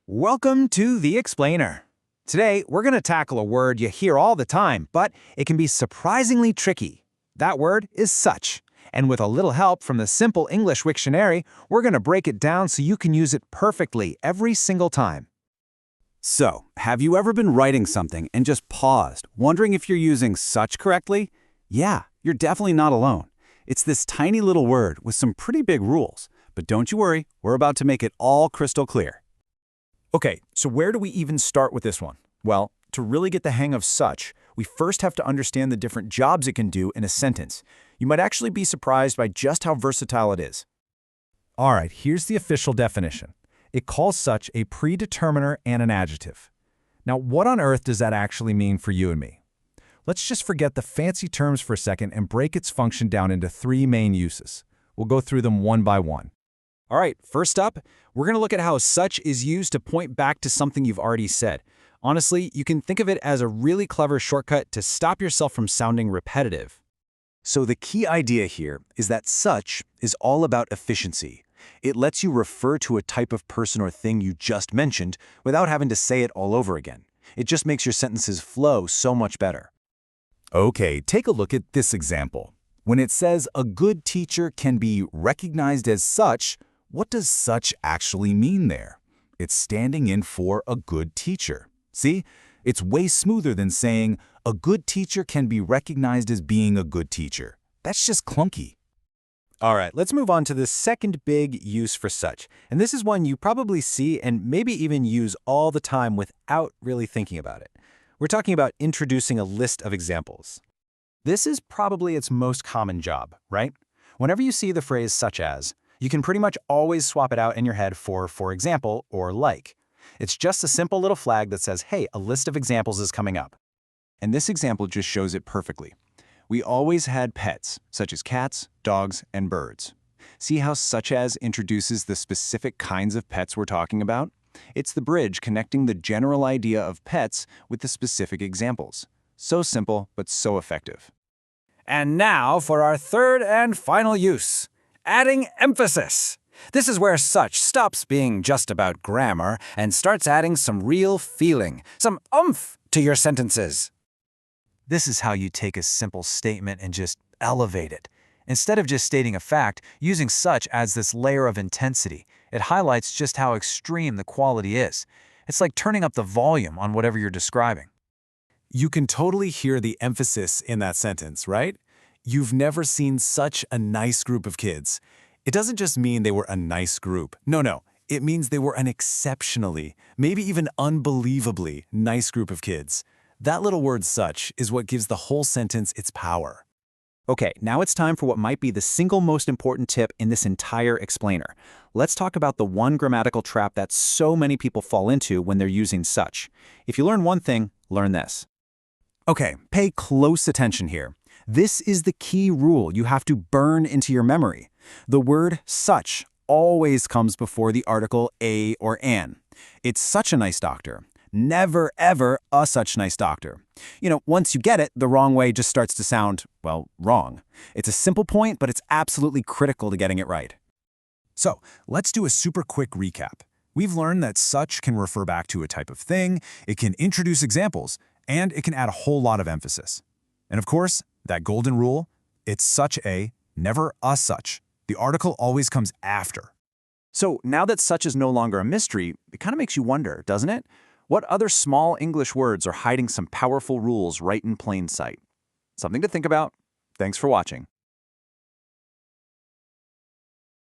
Welcome to The Explainer. Today, we're going to tackle a word you hear all the time, but it can be surprisingly tricky. That word is such. And with a little help from the Simple English Wiktionary, we're going to break it down so you can use it perfectly every single time. So, have you ever been writing something and just paused, wondering if you're using such correctly? Yeah, you're definitely not alone. It's this tiny little word with some pretty big rules. But don't you worry, we're about to make it all crystal clear. Okay, so where do we even start with this one? Well, to really get the hang of such, we first have to understand the different jobs it can do in a sentence. You might actually be surprised by just how versatile it is. All right, here's the official definition. It calls such a predeterminer and an adjective. Now, what on earth does that actually mean for you and me? Let's just forget the fancy terms for a second and break its function down into three main uses. We'll go through them one by one. All right, first up, we're going to look at how such is used to point back to something you've already said. Honestly, you can think of it as a really clever shortcut to stop yourself from sounding repetitive. So the key idea here is that such is all about efficiency. It lets you refer to a type of person or thing you just mentioned without having to say it all over again. It just makes your sentences flow so much better. Okay, take a look at this example. When it says a good teacher can be recognized as such, what does such actually mean there? It's standing in for a good teacher. See? It's way smoother than saying a good teacher can be recognized as being a good teacher. That's just clunky. All right, let's move on to the second big use for such. And this is one you probably see and maybe even use all the time without really thinking about it. We're talking about introducing a list of examples. This is probably its most common job, right? Whenever you see the phrase such as, you can pretty much always swap it out in your head for example, or like. It's just a simple little flag that says, hey, a list of examples is coming up. And this example just shows it perfectly. We always had pets, such as cats, dogs, and birds. See how such as introduces the specific kinds of pets we're talking about? It's the bridge connecting the general idea of pets with the specific examples. So simple, but so effective. And now for our third and final use, adding emphasis. This is where such stops being just about grammar and starts adding some real feeling, some oomph to your sentences. This is how you take a simple statement and just elevate it. Instead of just stating a fact, using such adds this layer of intensity. It highlights just how extreme the quality is. It's like turning up the volume on whatever you're describing. You can totally hear the emphasis in that sentence, right? You've never seen such a nice group of kids. It doesn't just mean they were a nice group. No. It means they were an exceptionally, maybe even unbelievably nice group of kids. That little word such is what gives the whole sentence its power. Okay, now it's time for what might be the single most important tip in this entire explainer. Let's talk about the one grammatical trap that so many people fall into when they're using such. If you learn one thing, learn this. Okay, pay close attention here. This is the key rule you have to burn into your memory. The word such always comes before the article a or an. It's such a nice doctor. Never, ever a such nice doctor. Once you get it, the wrong way just starts to sound, well, wrong. It's a simple point, but it's absolutely critical to getting it right. So, let's do a super quick recap. We've learned that such can refer back to a type of thing, it can introduce examples, and it can add a whole lot of emphasis. And of course, that golden rule, it's such a, never a such. The article always comes after. So now that such is no longer a mystery, it kind of makes you wonder, doesn't it? What other small English words are hiding some powerful rules right in plain sight? Something to think about. Thanks for watching.